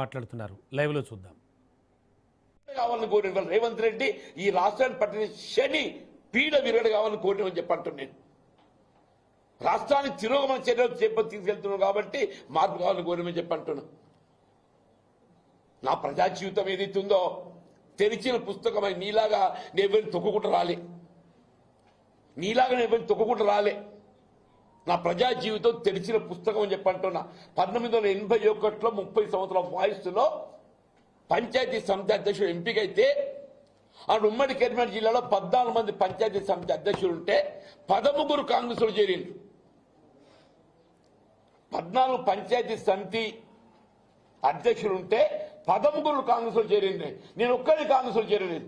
మాట్లాడుతున్నారు. లైవ్ లో చూద్దాం. కావాలని కోరిన రేవంత్ రెడ్డి ఈ రాష్ట్రాన్ని పట్టిన శని పీడ విరగడ కావాలని కోరినని చెప్పంటున్నాను. నేను రాష్ట్రాన్ని తిరోగమన చర్యలు తీసుకెళ్తున్నాను కాబట్టి మార్పు కావాలని కోరినని చెప్పంటున్నా. నా ప్రజా జీవితం ఏదైతుందో తెరిచిన పుస్తకమై నీలాగా నేను తొక్కుకుంటూ రాలే, నీలాగా నేను తొక్కుకుంటూ రాలే. నా ప్రజా జీవితం తెరిచిన పుస్తకం అని చెప్పంటున్నా. 1981లో 30 సంవత్సరాల వయస్సులో పంచాయతీ సమితి అధ్యక్షుడు ఎంపికైతే ఆ ఉమ్మడి కరీంనగర్ జిల్లాలో 14 మంది పంచాయతీ సమితి అధ్యక్షులు ఉంటే 13 కాంగ్రెస్లో చేరింది. 14 పంచాయతీ సమితి అధ్యక్షులు ఉంటే 13 కాంగ్రెస్లో చేరింది. నేను ఒక్కరిని కాంగ్రెస్లో చేరలేదు.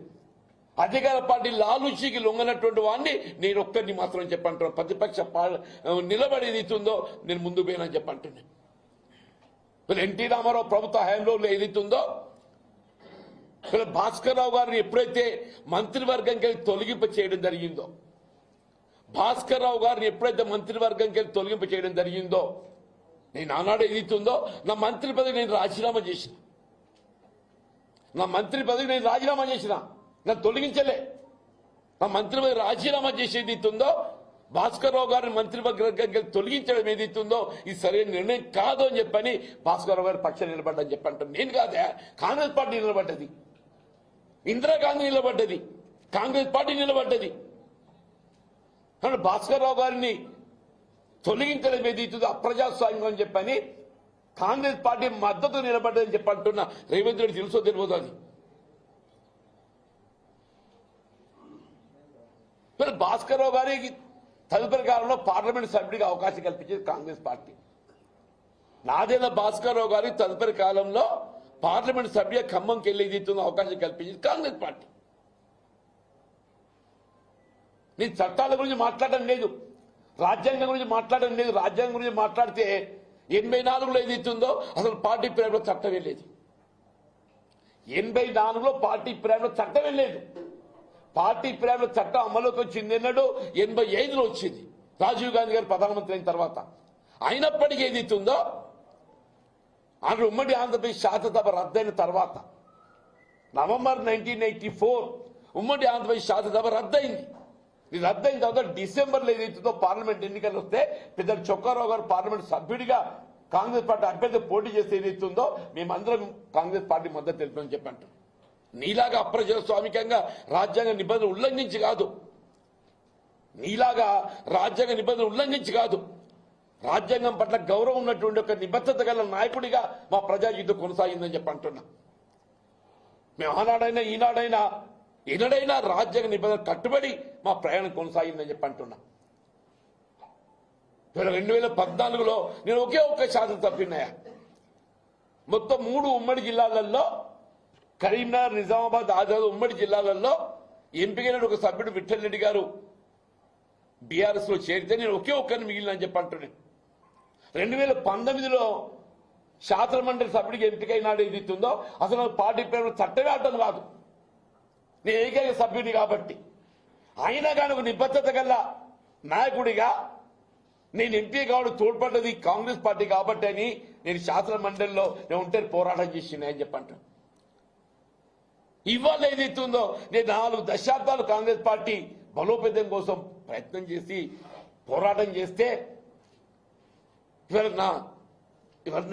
అధికార పార్టీ లాలూచీకి లొంగనటువంటి వాడిని నేను ఒక్కరిని మాత్రం చెప్పంటున్నాను. ప్రతిపక్ష నిలబడేది ఇస్తుందో నేను ముందు పోయినని చెప్పంటున్నాను. ఎన్టీ రామారావు ప్రభుత్వ హయాంలో ఏదైతుందో భాస్కర్ రావు గారిని ఎప్పుడైతే మంత్రివర్గంకి తొలగింప చేయడం జరిగిందో, భాస్కర్ రావు గారిని ఎప్పుడైతే మంత్రివర్గంకి తొలగింప చేయడం జరిగిందో, నేను ఆనాడు ఏదైతుందో నా మంత్రి పదవి నేను రాజీనామా చేసిన, నా మంత్రి పదవి నేను రాజీనామా చేసిన, నన్ను తొలగించలే. నా మంత్రి పదవి రాజీనామా చేసేది ఇస్తుందో భాస్కర్ రావు గారిని మంత్రివర్గంకి తొలగించడం ఏదైతుందో ఇది సరైన నిర్ణయం కాదు అని చెప్పని భాస్కర్ రావు గారి పక్షాన్ని నిలబడ్డని చెప్పంటాను. నేను కాదా, కాంగ్రెస్ పార్టీ నిలబడ్డది, ఇందిరాగాంధీ నిలబడ్డది, కాంగ్రెస్ పార్టీ నిలబడ్డది. కానీ భాస్కర్ రావు గారిని తొలగించడం ఏదైతుందో అప్రజాస్వామ్యం అని చెప్పని కాంగ్రెస్ పార్టీ మద్దతు నిలబడ్డదని చెప్పంటున్నా. రేవంత్ రెడ్డి తెలుసో తెలియదు అది. మరి భాస్కర్ రావు గారికి తదుపరి కాలంలో పార్లమెంట్ సభ్యుడిగా అవకాశం కల్పించేది కాంగ్రెస్ పార్టీ. నాదేళ్ల భాస్కర్ రావు గారికి తదుపరి కాలంలో పార్లమెంట్ సభ్యుడిగా ఖమ్మంకి వెళ్ళేది అవకాశం కల్పించేది కాంగ్రెస్ పార్టీ. నేను చట్టాల గురించి మాట్లాడడం లేదు, రాజ్యాంగం గురించి మాట్లాడడం లేదు. రాజ్యాంగం గురించి మాట్లాడితే 84లో ఏదైతుందో అసలు పార్టీ ప్రేమలో చట్టమే లేదు. 84లో పార్టీ ప్రేమలో చట్టమే లేదు. పార్టీ ప్రేమలో చట్టం అమలుకి వచ్చింది ఎన్నడూ 85లో వచ్చింది, రాజీవ్ గాంధీ గారు ప్రధానమంత్రి అయిన తర్వాత. అయినప్పటికీ ఏదైతుందో ఆంధ్ర ఉమ్మడి ఆంధ్రప్రదేశ్ శాసనసభ రద్దయిన తర్వాత నవంబర్ 1984 ఉమ్మడి ఆంధ్రప్రదేశ్ శాసనసభ రద్దయింది. ఇది రద్దయిన తర్వాత డిసెంబర్లో ఏదైతుందో పార్లమెంట్ ఎన్నికలు వస్తే పెద్ద చొక్కారావు గారు పార్లమెంట్ సభ్యుడిగా కాంగ్రెస్ పార్టీ అభ్యర్థి పోటీ చేస్తే ఏదైతుందో మేమందరం కాంగ్రెస్ పార్టీ మద్దతు తెలుపుతామని చెప్పంటాం. నీలాగా అప్రజాస్వామికంగా రాజ్యాంగ నిబంధనలు ఉల్లంఘించి కాదు, నీలాగా రాజ్యాంగ నిబంధనలు ఉల్లంఘించి కాదు, రాజ్యాంగం పట్ల గౌరవం ఉన్నటువంటి ఒక నిబద్ధత గల నాయకుడిగా మా ప్రజా జీవితం కొనసాగిందని చెప్పి అంటున్నా. మేము ఆనాడైనా ఈనాడైనా ఎన్నడైనా రాజ్యాంగ నిబంధనలు కట్టుబడి మా ప్రయాణం కొనసాగిందని చెప్పి అంటున్నా. 2014లో నేను ఒకే ఒక్క శాసనసభ్యున్నాయా. మొత్తం 3 ఉమ్మడి జిల్లాలలో కరీంనగర్, నిజామాబాద్, ఆదిలాబాద్ ఉమ్మడి జిల్లాలలో ఎంపికైన ఒక సభ్యుడు విఠల్ రెడ్డి గారు బీఆర్ఎస్ లో చేరితే నేను ఒకే ఒక్కరిని మిగిలినని చెప్పి అంటున్నాను. 2019లో శాసనమండలి సభ్యుడికి ఎంపికైనాడు ఏదైతుందో అసలు పార్టీ పేరు చట్టమే అడ్డం కాదు, నేను ఏకైక సభ్యుని కాబట్టి. అయినా కానీ ఒక నిబద్ధత గల నాయకుడిగా నేను ఎంపీ కావడం తోడ్పడ్డది కాంగ్రెస్ పార్టీ కాబట్టి అని నేను శాసన మండలిలో నేను ఉంటే పోరాటం చేసిన అని చెప్పంటాను. ఇవాళ ఏదైతుందో నేను 4 దశాబ్దాలు కాంగ్రెస్ పార్టీ బలోపేతం కోసం ప్రయత్నం చేసి పోరాటం చేస్తే ఇవాళ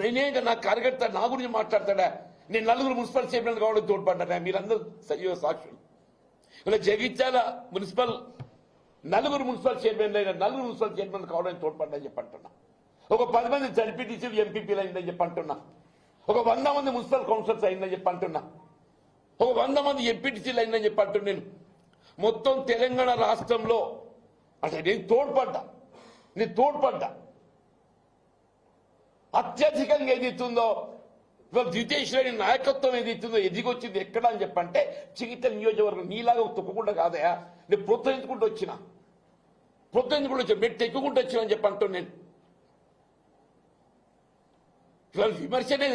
నేనే నా కార్యకర్త నా గురించి మాట్లాడతాడా. నేను 4 మున్సిపల్ చైర్మన్ కావడం తోడ్పడ్డా, మీరందరూ సజీవ సాక్షులు. ఇలా జగిత్యాల మున్సిపల్ 4 మున్సిపల్ చైర్మన్లు అయినా 4 మున్సిపల్ చైర్మన్ కావడానికి తోడ్పడ్డా చెప్పంటున్నా. ఒక 10 మంది జడ్పీటీసీలు ఎంపీపీలు అయిందని చెప్పంటున్నా. ఒక 100 మంది మున్సిపల్ కౌన్సిలర్స్ అయిందని చెప్పంటున్నా. ఒక 100 మంది ఎంపీటీసీలు అయిందని చెప్పంటున్నా. నేను మొత్తం తెలంగాణ రాష్ట్రంలో అంటే నేను తోడ్పడ్డా అత్యధికంగా ఏదైతుందో ఇవాళ ద్వితీయ శ్రేణి నాయకత్వం ఏదైతుందో ఎదిగొచ్చింది ఎక్కడ అని చెప్పంటే చికిత్స నియోజకవర్గం. నీలాగా తొక్కకుండా కాదయా, నేను ప్రోత్సహించుకుంటూ వచ్చిన మెట్టు ఎక్కుకుంటూ వచ్చిన అని చెప్పంటాను. నేను ఇవాళ విమర్శనే